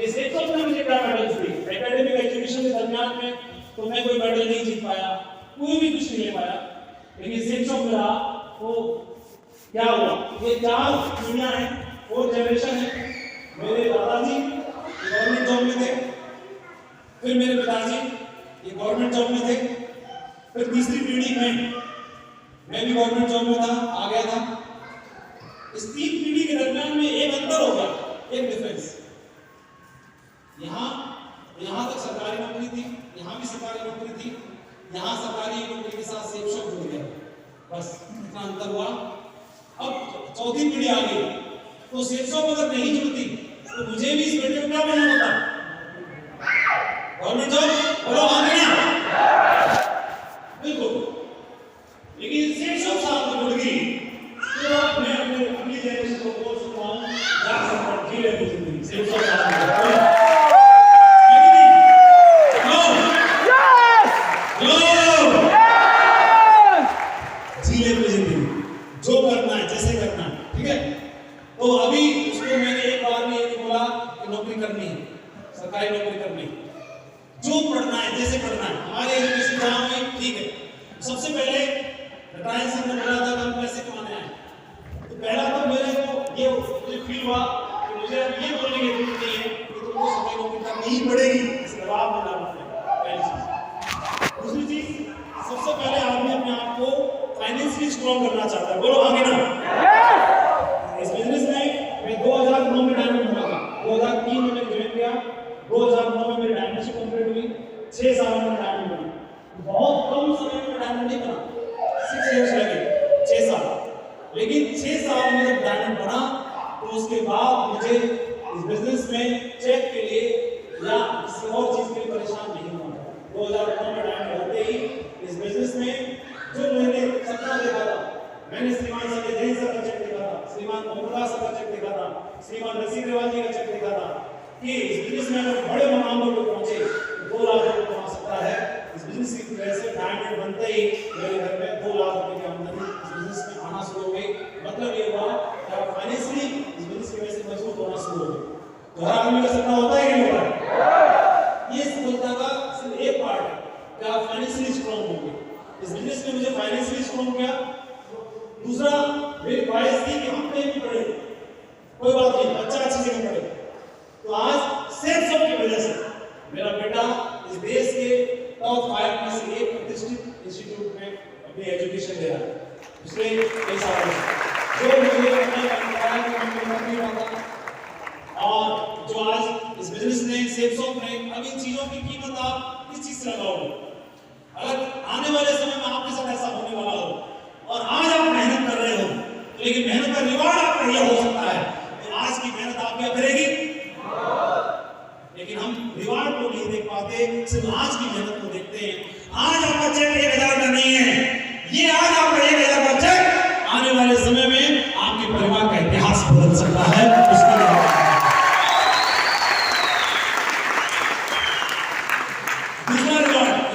इस एक सौ में मुझे क्या मेडल्स दिए एकेडमिक एजुकेशन के दरमियान में, तो मैं कोई मेडल नहीं जीत पाया, कोई भी कुछ नहीं ले पाया। लेकिन 600 मिला तो क्या हुआ, ये 4 पीढ़ियां हैं, 4 जनरेशन है। मेरे दादाजी गवर्नमेंट जॉब में थे, फिर मेरे पिताजी ये गवर्नमेंट जॉब में थे, फिर तीसरी पीढ़ी मैं भी गवर्नमेंट जॉब में था, आ गया था। इस 3 पीढ़ी के दरमियान में एक अंतर हो गया, एक डिफरेंस। यहाँ तक सरकारी नौकरी थी, यहाँ भी सरकारी नौकरी थी, यहाँ सरकारी नौकरी के साथ सेफ शॉप जुड़ गया, बस इतना अंतर हुआ। अब चौथी पीढ़ी आ गई, तो सेफ शॉप अगर नहीं जुड़ती तो मुझे भी इस बेटे को क्या बनना होता, गवर्नमेंट जॉब। बोलो हाँ क्या, बिल्कुल। लेकिन सेफ शॉप साथ में जुड़ गई तो मैं अपने अगली जनरेशन को बोल सकता हूँ जा सकता जी ले जिंदगी सेफ शॉप साथ में। जो करना है जैसे करना है, ठीक है। तो अभी उसको मैंने एक बार में ये नहीं बोला कि नौकरी करनी है, सरकारी नौकरी करनी है, जो पढ़ना है जैसे पढ़ना है, हमारे एजुकेशन जहाँ में ठीक है। सबसे पहले रिटायर्स से बोला था कि हम पैसे कमाने आए, तो पहला तो मेरे को ये मुझे फील हुआ कि मुझे अब ये बोलने की जरूरत नहीं है कि तुमको सरकारी नौकरी करनी ही पड़ेगी, इस दबाव में डालना पड़ेगा, पहली चीज। दूसरी चीज, सबसे पहले आदमी अपने आप को फाइनेंशियली स्ट्रॉन्ग करना चाहता है, बोलो आगे ना। इस बिजनेस में मैं 2009 में डायमंड बना था, 2003 में मैंने ज्वाइन किया, 2009 में मेरी डायमंडशिप कंप्लीट हुई, 6 साल में डायमंड बना। बहुत कम समय में डायमंड नहीं बना, 6 इयर्स लगे, 6 साल। लेकिन 6 साल में जब डायमंड बना तो उसके बाद मुझे इस बिजनेस में चेक के लिए या किसी और चीज के लिए परेशान नहीं हुआ। 2009 में डायमंड होते ही इस बिजनेस में जो मैंने सपना देखा था, मैंने श्रीमान संजय जैन सर का चेक देखा था, श्रीमान मोहम्मद सर का चेक देखा था, श्रीमान रसीद रेवाल जी का चेक देखा था कि इस बिजनेस में अगर बड़े मुकाम पर पहुंचे तो 2 लाख रुपए कमा सकता है। इस बिजनेस की वजह से डायमंड बनते ही मेरे घर में 2 लाख रुपए की आमदनी इस बिजनेस में आना शुरू हो गई। मतलब ये हुआ कि आप फाइनेंशियली इस बिजनेस की वजह से मजबूत होना शुरू हो गए। तो हर आदमी का सपना होता है कि नहीं होता? ये सफलता का सिर्फ एक पार्ट है कि आप फाइनेंशियली स्ट्रॉन्ग होंगे। इस बिजनेस में मुझे फाइनेंशियली स्ट्रॉन्ग किया। दूसरा, मेरी ख्वाहिश थी कि हम कहीं भी पढ़े, कोई बात नहीं, अच्छा अच्छी जगह पढ़े। तो आज सेफ शॉप की वजह से मेरा बेटा इस देश के टॉप 5 में से एक प्रतिष्ठित इंस्टीट्यूट में अपनी एजुकेशन ले रहा है। पिछले कई सालों से जो मुझे और जो आज इस बिजनेस ने, सेफ शॉप ने, अब इन चीजों की कीमत आप किस चीज से लगाओगे? अगर आने वाले समय में आपके साथ ऐसा होने वाला हो और आज आप मेहनत कर रहे हो, लेकिन मेहनत का रिवार्ड आपका यह हो सकता है, तो आज की मेहनत आप क्या करेगी? लेकिन हम रिवार्ड को नहीं देख पाते, सिर्फ आज की मेहनत को देखते हैं। आज आपका चेक 1000 का नहीं है, ये आज आपका 1000 का चेक आने वाले समय में आपके परिवार का इतिहास बदल सकता है। उसके लिए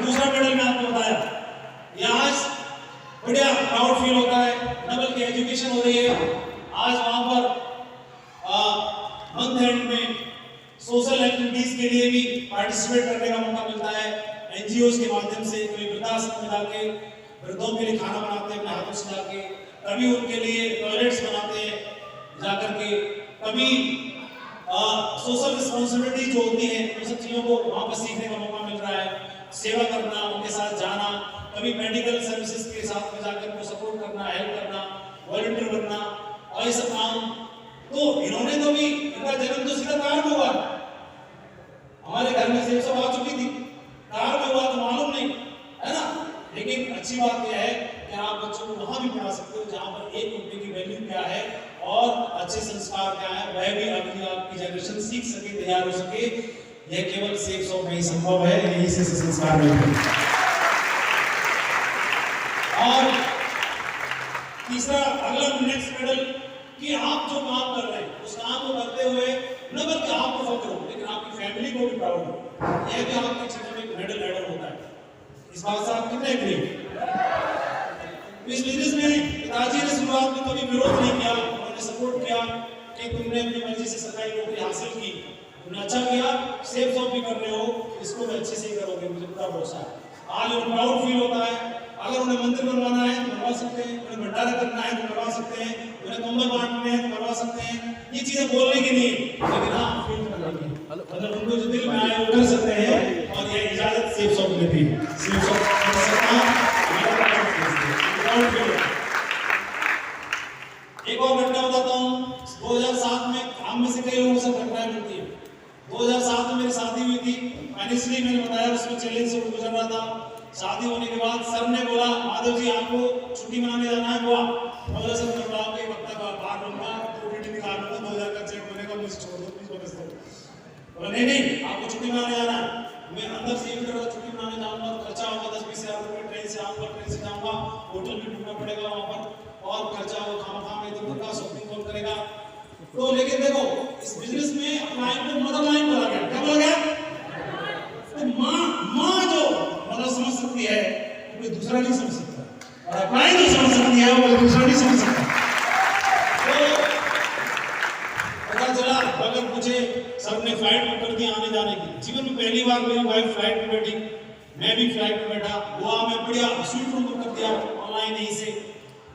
दूसरा मेडल मैं आपको बताया, ये आज बढ़िया प्राउड फील होता है। डबल की एजुकेशन हो रही है, आज वहां पर मंथ एंड में सोशल एक्टिविटीज के लिए भी पार्टिसिपेट करने का मौका मिलता है। एनजीओज के माध्यम से कभी वृद्धाश्रम में जाके वृद्धों के लिए खाना बनाते हैं अपने हाथों से जाके, कभी उनके लिए टॉयलेट्स बनाते हैं जाकर के, कभी सोशल रिस्पॉन्सिबिलिटी जो होती है उन सब चीजों को वहां पर सीखने का मौका मिल रहा है। सेवा करना, उनके साथ जाना, कभी मेडिकल सर्विसेज के साथ में जाकर उनको सपोर्ट करना, हेल्प करना, वॉलंटियर बनना और ये सब काम। तो इन्होंने तो भी, इनका जन्म तो सीधा कार में हुआ, हमारे घर में सेफ सब आ चुकी थी, कार में हुआ तो मालूम नहीं है ना। लेकिन अच्छी बात यह है कि आप बच्चों को वहां भी पढ़ा सकते हो जहां पर 1 रुपए की वैल्यू क्या है और अच्छे संस्कार क्या है, वह भी अगली आपकी जनरेशन सीख सके, तैयार हो सके। यह केवल सेफ शॉप में ही संभव है, यही से संस्कार मिलते हैं। और तीसरा, अगला नेक्स्ट मेडल कि आप जो काम कर रहे हैं उस काम को करते हुए न बल्कि आपको फख्र हो, लेकिन आपकी फैमिली को भी प्राउड हो। यह भी आपके जीवन में एक मेडल एडर होता है। इस बात से आप कितने एग्री? इस बिजनेस में पिताजी ने शुरुआत में कभी विरोध नहीं किया, उन्होंने सपोर्ट किया कि तुमने अपनी मर्जी से सरकारी नौकरी हासिल की, तुमने अच्छा किया, सेफ शॉप भी कर रहे हो, इसको भी अच्छे से ही करोगे, मुझे पूरा भरोसा है। आज उन्हें प्राउड फील होता है। अगर उन्हें मंदिर बनवाना है तो बनवा सकते हैं, उन्हें भंडारा करना है तो करवा सकते हैं, उन्हें कंबल बांटने हैं तो करवा सकते हैं। ये चीजें बोलने की नहीं, लेकिन हाँ फील करने की। मतलब उनको जो दिल में आए वो कर सकते हैं, और ये इजाजत सेफ शॉप ने दी। सेफ शॉप कर सकता है। एक और घटना बताता हूँ। 2007 में हम में से कई लोगों से घटनाएं मिलती है। 2007 में मेरी शादी हुई थी। फाइनेंशियली मैंने बताया उसमें चैलेंज से गुजर रहा था। शादी होने के बाद सर ने बोला, माधव जी आपको छुट्टी मनाने जाना है गोवा। बोला सर मैं बताऊँ कि एक हफ्ता का बाहर रहूंगा, तो टीटी निकाल लूंगा, 2000 का चेक बनेगा, मुझे छोड़ दो प्लीज वापस दो। बोला नहीं नहीं आपको छुट्टी मनाने जाना है। मैं अंदर से ये भी डरा, छुट्टी मनाने जाऊंगा तो खर्चा होगा 10-20 हज़ार रुपये, ट्रेन से आऊंगा, ट्रेन से जाऊंगा, होटल भी ढूंढना पड़ेगा वहां पर, और खर्चा हो खाना में तो उनका शॉपिंग कौन करेगा। तो लेकिन देखो इस बिजनेस में लाइन को मदर लाइन बोला गया। क्या बोला गया? तो माँ जो मदर समझ सकती है कोई दूसरा नहीं समझ सकता, और अप्लाई जो समझ सकती है वो दूसरा नहीं समझ सकता। तो पता चला अगर मुझे सर ने फ्लाइट बुक कर दी आने जाने की। जीवन में पहली बार मेरी वाइफ फ्लाइट पे बैठी, मैं भी फ्लाइट पे बैठा। गोवा में बढ़िया स्वीट रूम बुक कर दिया ऑनलाइन यहीं से,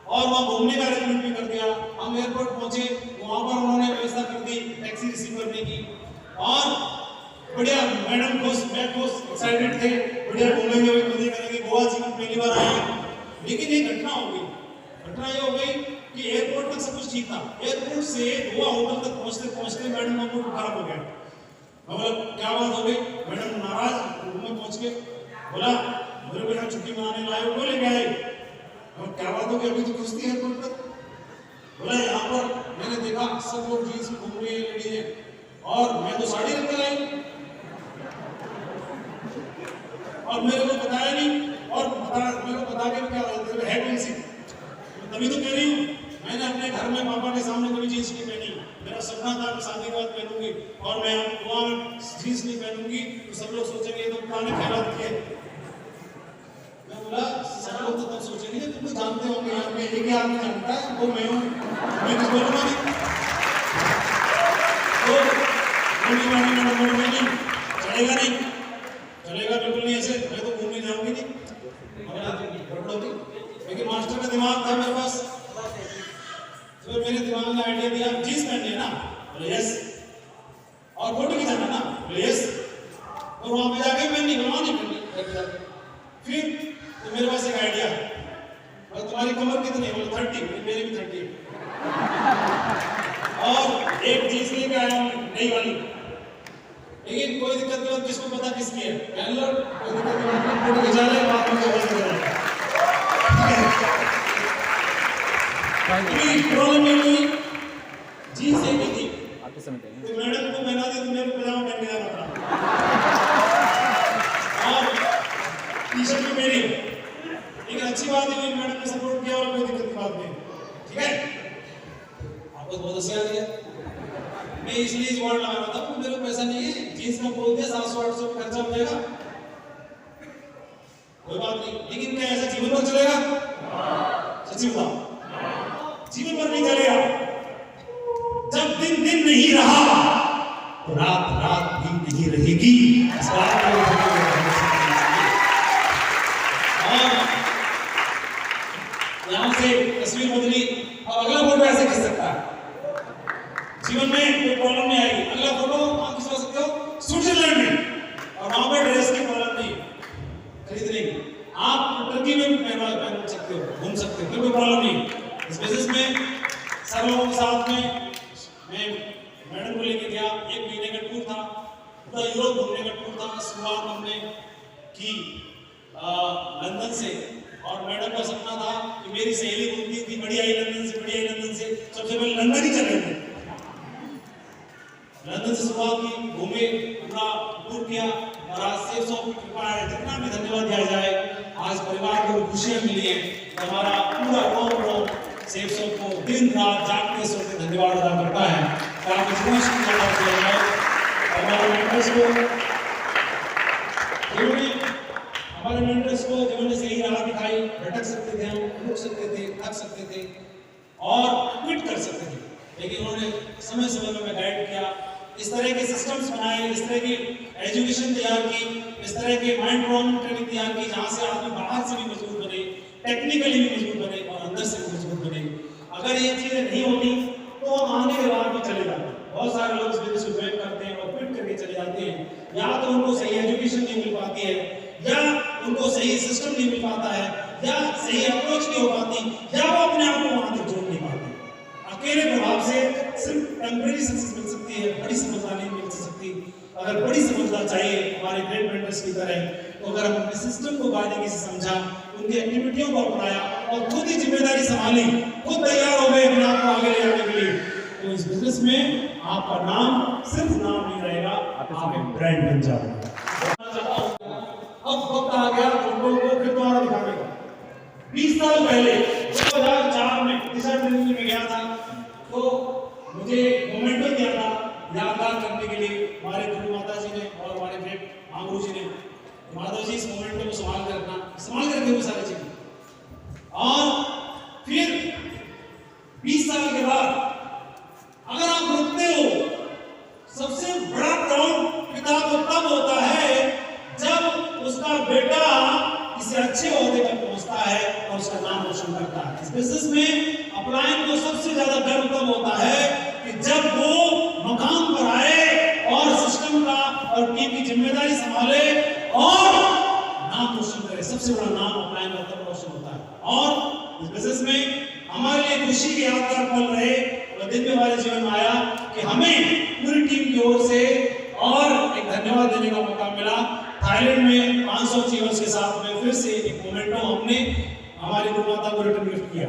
और वहाँ घूमने का अरेंजमेंट भी कर दिया। हम एयरपोर्ट पहुंचे, वहाँ पर उन्होंने व्यवस्था कर दी टैक्सी रिसीव करने की, और बढ़िया मैडम खुश, मैं खुश, एक्साइटेड थे, बढ़िया घूमेंगे मजे करेंगे, गोवा जीवन पहली बार आए। लेकिन एक घटना हो गई। घटना ये हो गई कि एयरपोर्ट तक सब कुछ ठीक था, एयरपोर्ट से गोवा होटल तक पहुंचते पहुंचते मैडम का मूड खराब हो गया। मतलब क्या बात हो गई? मैडम नाराज, रूम में पहुंच के बोला मेरे को यहाँ छुट्टी मनाने लाए हो, क्यों लेके आए? और क्या बात हो गई? अभी तो खुश थी एयरपोर्ट तक। बोला यहाँ पर मैंने देखा सब लोग जीन्स में घूम रही है लेडीज, और मैं तो साड़ी रख कर आई, और मेरे को बताया नहीं, और मेरे को बता के क्या है कौन सी? तभी तो कह रही हूँ, मैंने अपने घर में पापा के सामने कभी जीन्स नहीं पहनी। मेरा सपना था कि शादी के बाद पहनूंगी, और मैं गोवा में जीन्स नहीं पहनूंगी तो सब लोग सोचेंगे तो पुराने ख्याल थे। मैं बोला सब लोग तो तब सोचेंगे तुम तो जानते होंगे, यहाँ पे एक ही आदमी जानता है वो मैं हूँ, मैं कुछ बोलूंगा नहीं। तो चलेगा नहीं, चलेगा बिल्कुल नहीं, ऐसे मैं तो घूमने जाऊंगी नहीं। लेकिन मास्टर का दिमाग था मेरे पास, तो मेरे दिमाग में आइडिया दिया जींस पहननी है ना, बोले यस, और फोटो खिंचाना ना, बोले यस, और वहां पे जाके मैं नहीं पहनी। फिर तो मेरे पास एक आइडिया है, और तुम्हारी कमर कितनी है? बोले 30, मेरी भी 30 है, और एक जींस लेके आया हूँ नई वाली। लेकिन कोई दिक्कत नहीं, किसको पता किसकी है, पहन लो, कोई दिक्कत नहीं, फोटो खिंचा ले, बाद में प्रॉब्लम नहीं हुई। जीन्स एक ही थी, तो मैडम को पहना दी, तुमने पजामा पहन के जाना पड़ा, और टी-शर्ट भी मेरी। लेकिन अच्छी बात है मैडम ने सपोर्ट किया, और कोई दिक्कत की बात नहीं, ठीक है। आपको बहुत हंसी आ रही है, मैं इसलिए इस वर्ड लगा रहा था, मेरे को पैसा नहीं है, जीन्स में बोल दिया 700-800 का खर्चा हो जाएगा, कोई बात नहीं। लेकिन क्या ऐसा जीवन भर चलेगा? सच्ची बताओ, जीवन भर नहीं चलेगा। जब दिन दिन नहीं रहा तो रात रात भी नहीं रहेगी। और यहां से तस्वीर बदली, अब अगला फोटो ऐसे खींच सकता है, जीवन में कोई प्रॉब्लम नहीं आएगी। अगला फोटो आप खिंचवा सकते हो स्विट्जरलैंड में, और वहां पर ड्रेस की प्रॉब्लम नहीं, खरीदने की। आप टर्की में भी पहन सकते हो, घूम सकते हो, कोई प्रॉब्लम नहीं। इस बिजनेस में सब लोगों के साथ में मैं मैडम को लेके गया, 1 महीने का टूर था, पूरा यूरोप घूमने का टूर था। शुरुआत हमने की लंदन से, और मैडम का सपना था कि मेरी सहेली घूमती थी, बढ़िया ही लंदन से, बढ़िया ही लंदन से, सबसे पहले लंदन ही चले थे। लंदन से शुरुआत की, घूमे, पूरा टूर किया, और आज सेफ शॉप की कृपा है, जितना भी धन्यवाद दिया जाए, आज परिवार को खुशियां मिली है। हमारा पूरा गाँव सेफ शॉप को दिन रात जागते सोते धन्यवाद अदा करता है। आप इतना शुक्रिया किया जाए। हमारे मेंटर्स को जिन्होंने सही राह दिखाई, भटक सकते थे हम, रुक सकते थे, थक सकते थे, और क्विट कर सकते थे, लेकिन उन्होंने समय समय में गाइड किया। इस तरह के सिस्टम्स बनाए, इस तरह की एजुकेशन तैयार की, इस तरह के माइंड डेवलपमेंट ट्रेनिंग तैयार की, जहाँ से आदमी बाहर से भी मजबूत बने, टेक्निकली भी मजबूत बने और अंदर से भी मजबूत बने। अगर ये चीजें नहीं होती तो हम आने के बाद भी चले जाते हैं। बहुत सारे लोग इस बिजनेस को ज्वाइन करते हैं और क्विट करके चले जाते हैं, या तो उनको सही एजुकेशन नहीं मिल पाती है, या उनको सही सिस्टम नहीं मिल पाता है, या सही अप्रोच नहीं हो पाती, या वो अपने आप को वहां तक जोड़ नहीं पाते। अकेले प्रभाव से सिर्फ टेम्परेरी सक्सेस मिल सकती है, बड़ी सफलता नहीं मिल सकती। अगर बड़ी सफलता चाहिए हमारे ग्रेट मेंटर्स की तरह, तो अगर हम अपने सिस्टम को बारीकी से समझा, उनकी एक्टिविटियों को अपनाया और खुद ही जिम्मेदारी संभाली, खुद तैयार हो गए अपने आप को आगे ले जाने के लिए, तो इस बिजनेस में आपका नाम सिर्फ नाम नहीं रहेगा, आप एक ब्रांड बन जाओगे। अब वक्त आ गया तुमको फिर दोबारा दिखाने का। 20 साल पहले 2004 में दिशा ट्रेनिंग में गया था, तो मुझे मोमेंटो दिया था यादगार करने के लिए हमारे गुरु माता जी ने और हमारे ग्रेट गुरु जी ने। माता जी इस मोमेंटो को संभाल कर रखना, संभाल कर रखिए सारी चीजें। और फिर 20 साल के बाद अगर आप रुकते हो, सबसे बड़ा प्राउड पिता को तब होता है जब उसका बेटा किसी अच्छे ओहदे पर पहुंचता है और उसका नाम रोशन करता है। इस बिजनेस में अपलाइन को सबसे ज्यादा गर्व तब होता है कि जब वो मकाम पर आए और सिस्टम का और टीम की जिम्मेदारी संभाले और नाम रोशन करे। सबसे बड़ा नाम अपलाइन का तब रोशन होता है। और इस बिजनेस में हमारे लिए खुशी के यादगार पल रहे और दिन भी हमारे जीवन में आया कि हमें पूरी टीम की ओर से और एक धन्यवाद देने का मौका मिला। थाईलैंड में 500 अचीवर्स के साथ में फिर से एक मोमेंटो हमने हमारी गुरु माता को रिटर्न गिफ्ट किया।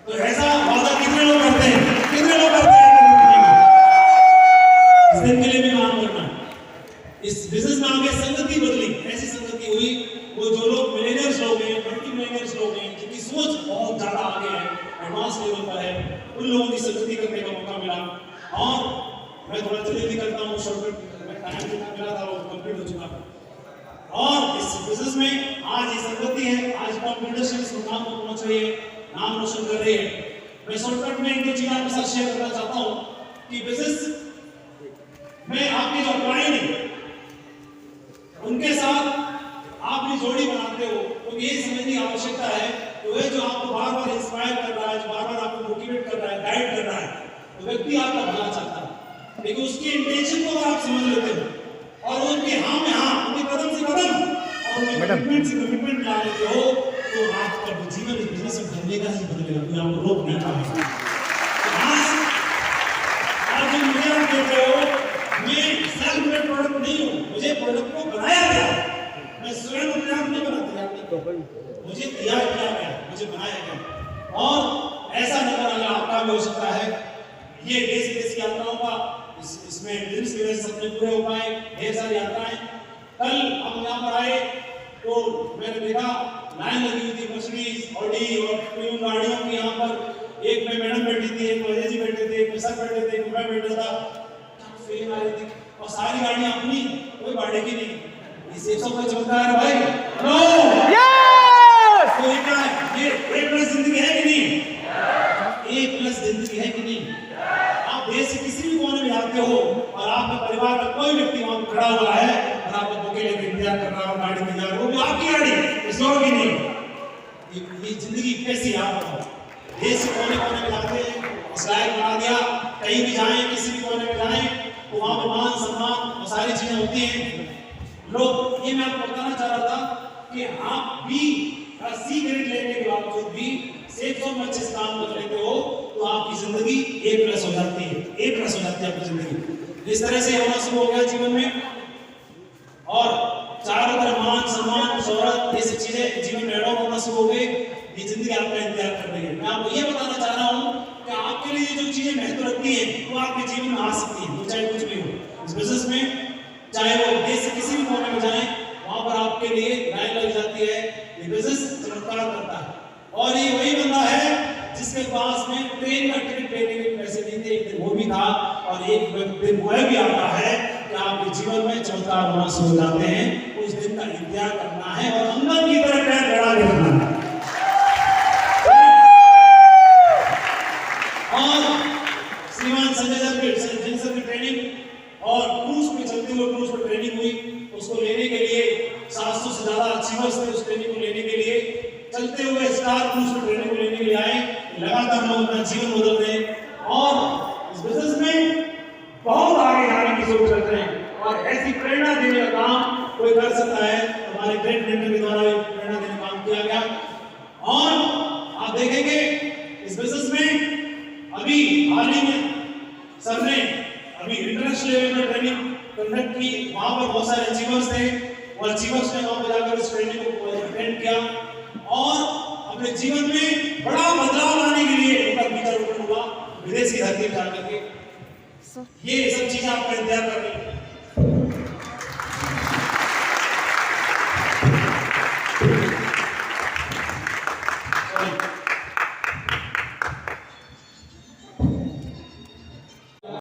तो ऐसा वादा कितने लोग करते हैं? कितने लोग करते हैं? इस दिन के लिए भी काम करना है। इस बिजनेस में आगे संगति बदली, ऐसी संगति हुई, वो जो लोग मिलेनियर्स लोग हैं, मल्टी मिलेनियर्स लोग हैं, जिनकी सोच बहुत ज्यादा आगे है, एडवांस लेवल पर है, उन लोगों की संगति करने का मौका मिला। और मैं थोड़ा जल्दी करता हूँ, शॉर्टकट में टाइम जितना मिला था वो कंप्लीट हो चुका। और इस बिजनेस में आज ये संगति है, आज टॉप लीडरशिप इस मुकाम पर पहुंच रही है, नाम रोशन कर रही है। मैं शॉर्टकट में एक दो चीजें आपके साथ शेयर करना चाहता हूँ कि बिजनेस में आपकी जो अपलाइन है उनके साथ आप भी जोड़ी बनाते हो, तो ये समझने की आवश्यकता है कि वह जो आपको बार बार इंस्पायर कर रहा है, जो बार बार आपको मोटिवेट कर रहा है, गाइड कर रहा है, तो व्यक्ति आपका भला चाहता है, लेकिन उसकी इंटेंशन को अगर आप समझ लेते हो और उनके हाँ में हाँ, उनके कदम से कदम और उनके कमिटमेंट से कमिटमेंट ला लेते हो, तो आपका जीवन इस बिजनेस में बदलेगा ही बदलेगा, कोई आपको रोक नहीं पाएगा। आज जो मुझे आप देख रहे हो, मैं सेल्फ मेड प्रोडक्ट नहीं हूँ, मुझे प्रोडक्ट को बनाया गया, मैं स्वयं अपने आप नहीं बनाता, मुझे तैयार किया गया, मुझे बनाया गया। और ऐसा नंबर अगर आपका भी हो सकता है, ये देश विदेश की यात्राओं का इसमें बिजनेस की वजह से सपने पूरे हो पाए, ढेर सारी यात्राएं। कल हम यहाँ पर आए तो मैंने देखा लाइन लगी हुई थी मर्सिडीज, ऑडी और प्रीमियम गाड़ियों की। यहाँ पर एक में मैडम बैठी थी, एक अजय जी बैठे थे, एक सर बैठे थे, एक मैं बैठा था, फीलिंग आ रही थी। और सारी गाड़ियां अपनी, कोई भाड़े की नहीं। इस 100 का चलता है भाई, नो यस, तो ये क्या है? ये एक प्लस जिंदगी है कि नहीं? एक प्लस जिंदगी है कि नहीं? आप देश से किसी भी कोने में आते हो और आपका परिवार का कोई व्यक्ति वहां पर खड़ा हुआ है और आपको बुके लेके इंतजार कर रहा है, गाड़ी इंतजार, वो भी आपकी गाड़ी, किसी और की नहीं। ये जिंदगी कैसी है आप बताओ? देश के कोने कोने में जाते हैं, इस लायक बना दिया, कहीं भी जाएं, किसी भी कोने में जाएं, तो वहां पर मान सम्मान और सारी चीजें होती हैं। लोग, ये मैं आपको बताना चाह रहा था कि आप भी सी ग्रेड लेने के बावजूद भी सेफ जोन में अच्छे से काम कर लेते हो, तो आपकी जिंदगी A+ हो जाती है, A+ हो जाती है आपकी जिंदगी। इस तरह से होना शुरू हो गया जीवन में, और चारों तरफ मान सम्मान शोहरत ये सब चीजें जीवन में एडॉप्ट होना शुरू हो गई। ये जिंदगी आपका इंतजार कर रही है। मैं आपको ये बताना चाह रहा हूँ कि आपके लिए जो चीजें महत्व रखती है वो आपके जीवन में आ सकती है, तो चाहे कुछ भी हो। इस बिजनेस में चाहे वो देश से किसी भी कोने में जाए, वहां पर आपके लिए लाइन लग जाती है। ये बिजनेस चमत्कार करता है, और ये वही बंदा है जिसके पास में ट्रेन का टिकट लेने के पैसे नहीं थे, एक दिन वो भी था, और एक दिन वो भी आता है कि आपके जीवन में चमत्कार होना शुरू हो जाते हैं। उस दिन का इंतजार करना है और अंदर की तरफ पैर बढ़ा के रखना है। और श्रीमान संजय सर की ट्रेनिंग चलते हुए क्रूज पर ट्रेनिंग हुई, उसको लेने के लिए 700 से ज्यादा अचीवर्स थे उस ट्रेनिंग को लेने के लिए, चलते हुए स्टार क्रूज पर ट्रेनिंग को लेने के लिए आए। लगातार लोग अपना जीवन बदल रहे हैं और इस बिजनेस में बहुत आगे जाने की सोच रखते हैं और ऐसी प्रेरणा देने का काम कोई कर सकता है। हमारे ग्रेट मेंटर के द्वारा प्रेरणा देने का काम किया गया और आप देखेंगे इस बिजनेस में अभी हाल ही में सर ने अभी इंटरनेशनल लेवल में ट्रेनिंग कंडक्ट की, वहां पर बहुत सारे अचीवर्स थे, वो अचीवर्स ने वहां पर जाकर इस ट्रेनिंग को अटेंड किया और अपने जीवन में बड़ा बदलाव लाने के लिए उनका बीजारोपण हुआ विदेशी धरती पर जाकर के। ये सब चीजें आपका इंतजार कर रही है।